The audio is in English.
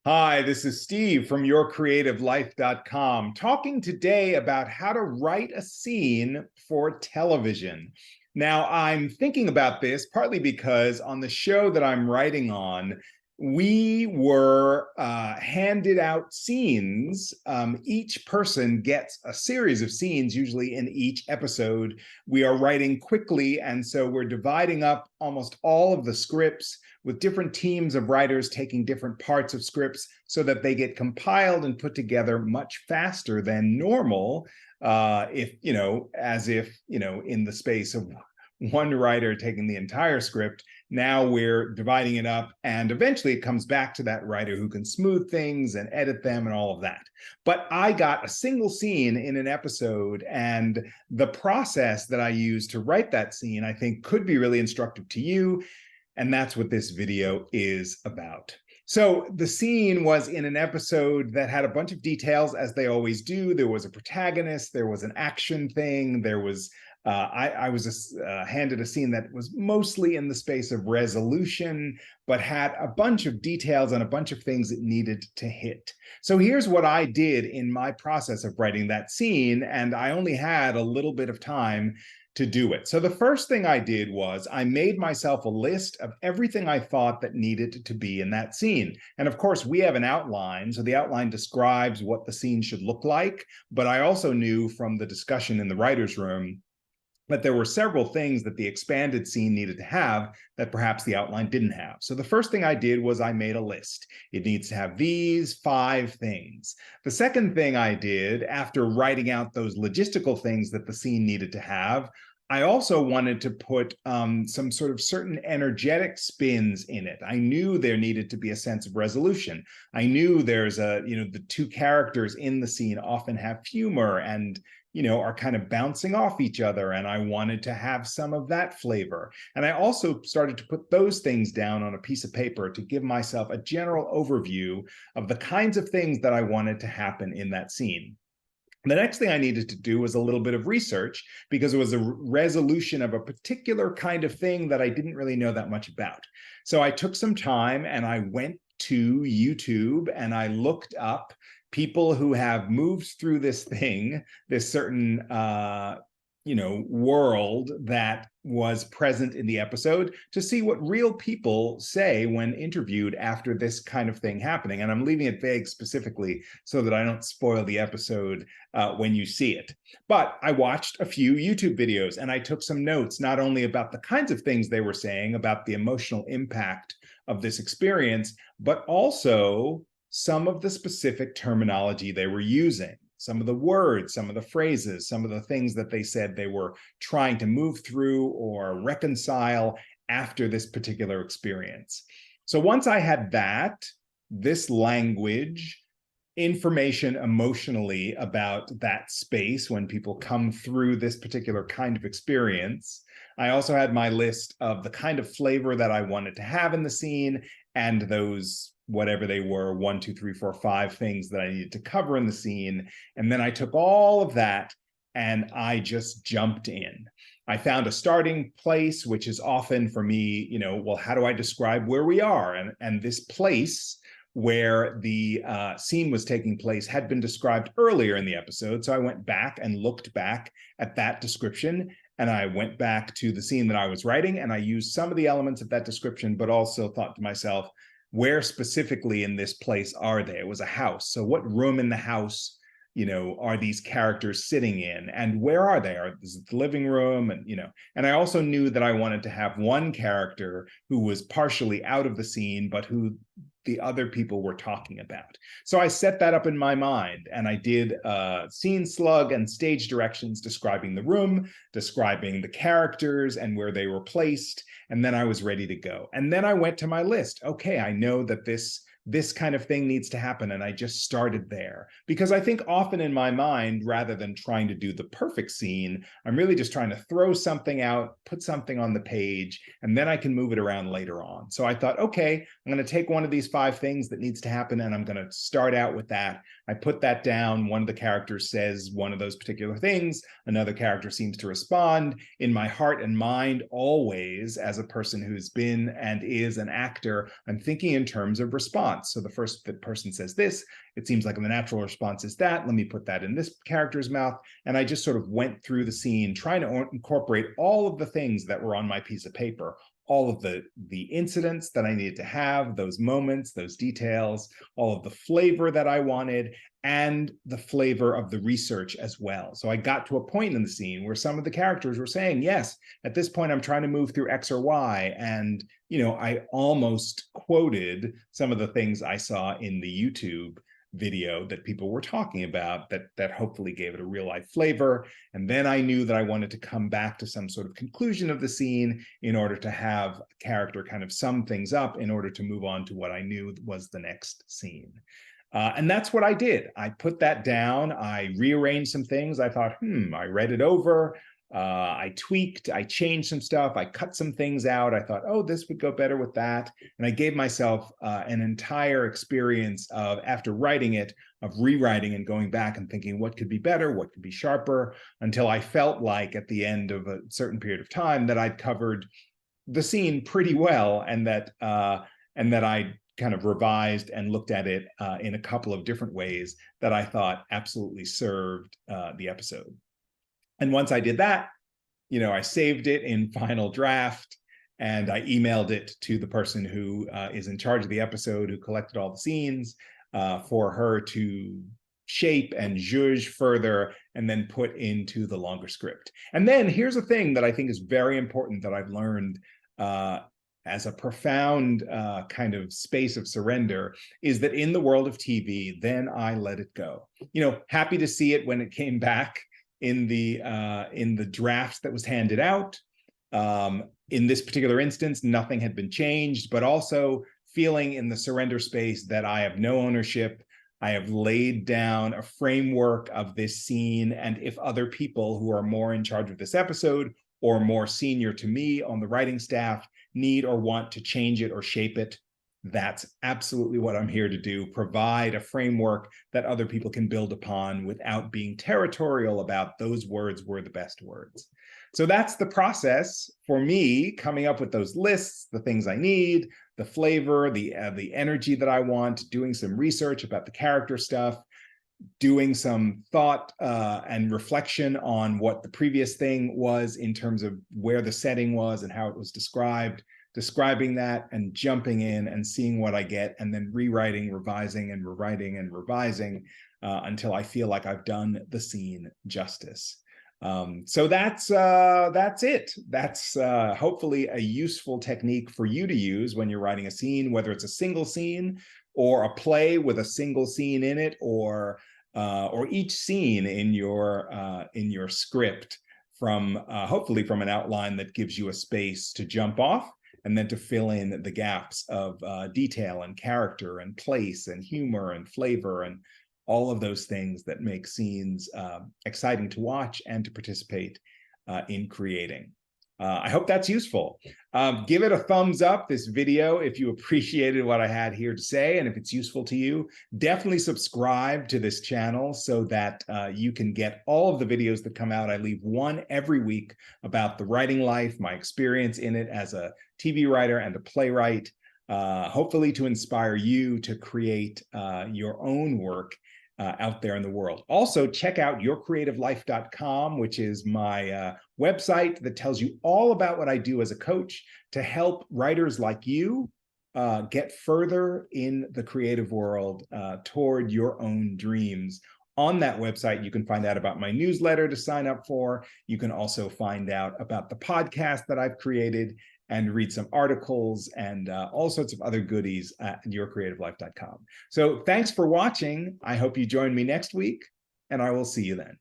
Hi, this is Steve from YourCreativeLife.com, talking today about how to write a scene for television. Now, I'm thinking about this partly because on the show that I'm writing on, we were handed out scenes. Each person gets a series of scenes, usually in each episode. We are writing quickly, and so we're dividing up almost all of the scripts with different teams of writers taking different parts of scripts so that they get compiled and put together much faster than normal, as if, in the space of one writer taking the entire script. Now we're dividing it up, and eventually it comes back to that writer who can smooth things and edit them and all of that. But I got a single scene in an episode, and the process that I used to write that scene, I think, could be really instructive to you. And that's what this video is about. So the scene was in an episode that had a bunch of details, as they always do. There was a protagonist, there was an action thing, there was I was handed a scene that was mostly in the space of resolution, but had a bunch of details and a bunch of things it needed to hit. So here's what I did in my process of writing that scene, and I only had a little bit of time to do it. So the first thing I did was I made myself a list of everything I thought that needed to be in that scene. And of course, we have an outline, so the outline describes what the scene should look like. But I also knew from the discussion in the writer's room that there were several things that the expanded scene needed to have that perhaps the outline didn't have. So the first thing I did was I made a list. It needs to have these 5 things. The second thing I did, after writing out those logistical things that the scene needed to have, I also wanted to put some sort of certain energetic spins in it. I knew there needed to be a sense of resolution. I knew there's the 2 characters in the scene often have humor and are kind of bouncing off each other, and I wanted to have some of that flavor. And I also started to put those things down on a piece of paper to give myself a general overview of the kinds of things that I wanted to happen in that scene. The next thing I needed to do was a little bit of research, because it was a resolution of a particular kind of thing that I didn't really know that much about. So I took some time and I went to YouTube and I looked up people who have moved through this thing, this certain world that was present in the episode, to see what real people say when interviewed after this kind of thing happening. And I'm leaving it vague specifically so that I don't spoil the episode when you see it. But I watched a few YouTube videos and I took some notes, not only about the kinds of things they were saying about the emotional impact of this experience, but also some of the specific terminology they were using, some of the words, some of the phrases, some of the things that they said they were trying to move through or reconcile after this particular experience. So once I had this language, information emotionally about that space when people come through this particular kind of experience, I also had my list of the kind of flavor that I wanted to have in the scene, and those, whatever they were, 1, 2, 3, 4, 5 things that I needed to cover in the scene. And then I took all of that and I just jumped in. I found a starting place, which is often for me, well, how do I describe where we are? And this place where the scene was taking place had been described earlier in the episode. So I went back and looked back at that description, and I went back to the scene that I was writing, and I used some of the elements of that description, but also thought to myself, where specifically in this place are they? It was a house. So what room in the house, are these characters sitting in? And where are they? Is it the living room? And I also knew that I wanted to have one character who was partially out of the scene, but who the other people were talking about. So I set that up in my mind, and I did scene slug and stage directions describing the room, describing the characters and where they were placed, and then I was ready to go. And then I went to my list. Okay, I know that this kind of thing needs to happen, and I just started there. Because I think often in my mind, rather than trying to do the perfect scene, I'm really just trying to throw something out, put something on the page, and then I can move it around later on. So I thought, okay, I'm going to take one of these 5 things that needs to happen, and I'm going to start out with that. I put that down. One of the characters says one of those particular things. Another character seems to respond. In my heart and mind, always, as a person who's been and is an actor, I'm thinking in terms of response. response. So the first person says this, it seems like the natural response is that. Let me put that in this character's mouth. And I just sort of went through the scene, trying to incorporate all of the things that were on my piece of paper, all of the incidents that I needed to have, those moments, those details, all of the flavor that I wanted, and the flavor of the research as well. So I got to a point in the scene where some of the characters were saying, yes, at this point I'm trying to move through X or Y. And, you know, I almost quoted some of the things I saw in the YouTube video that people were talking about that hopefully gave it a real life flavor. And then I knew that I wanted to come back to some sort of conclusion of the scene in order to have a character kind of sum things up in order to move on to what I knew was the next scene. And that's what I did. I put that down. I rearranged some things. I thought, I read it over. I tweaked, I changed some stuff, I cut some things out. I thought, oh, this would go better with that. And I gave myself an entire experience of, after writing it, of rewriting and going back and thinking what could be better, what could be sharper, until I felt like at the end of a certain period of time that I'd covered the scene pretty well, and that I kind of revised and looked at it in a couple of different ways that I thought absolutely served the episode. And once I did that, you know, I saved it in Final Draft and I emailed it to the person who is in charge of the episode, who collected all the scenes, for her to shape and zhuzh further and then put into the longer script. And then here's a thing that I think is very important that I've learned as a profound kind of space of surrender, is that in the world of TV, then I let it go. You know, happy to see it when it came back in the draft that was handed out. In this particular instance, nothing had been changed, but also feeling in the surrender space that I have no ownership. I have laid down a framework of this scene, and if other people who are more in charge of this episode or more senior to me on the writing staff need or want to change it or shape it, that's absolutely what I'm here to do, provide a framework that other people can build upon without being territorial about those words were the best words. So that's the process for me, coming up with those lists, the things I need, the flavor, the energy that I want, doing some research about the character stuff, doing some thought and reflection on what the previous thing was in terms of where the setting was and how it was described, describing that and jumping in and seeing what I get, and then rewriting, revising, and rewriting and revising until I feel like I've done the scene justice. So that's it. That's hopefully a useful technique for you to use when you're writing a scene, whether it's a single scene or a play with a single scene in it, or each scene in your script from hopefully from an outline that gives you a space to jump off and then to fill in the gaps of detail and character and place and humor and flavor and all of those things that make scenes exciting to watch and to participate in creating. I hope that's useful. Give it a thumbs up, this video, if you appreciated what I had here to say, and if it's useful to you. Definitely subscribe to this channel so that you can get all of the videos that come out. I leave one every week about the writing life, my experience in it as a TV writer and a playwright, hopefully to inspire you to create your own work out there in the world. Also, check out yourcreativelife.com, which is my website that tells you all about what I do as a coach to help writers like you get further in the creative world toward your own dreams. On that website, you can find out about my newsletter to sign up for. You can also find out about the podcast that I've created and read some articles and all sorts of other goodies at yourcreativelife.com. So thanks for watching. I hope you join me next week, and I will see you then.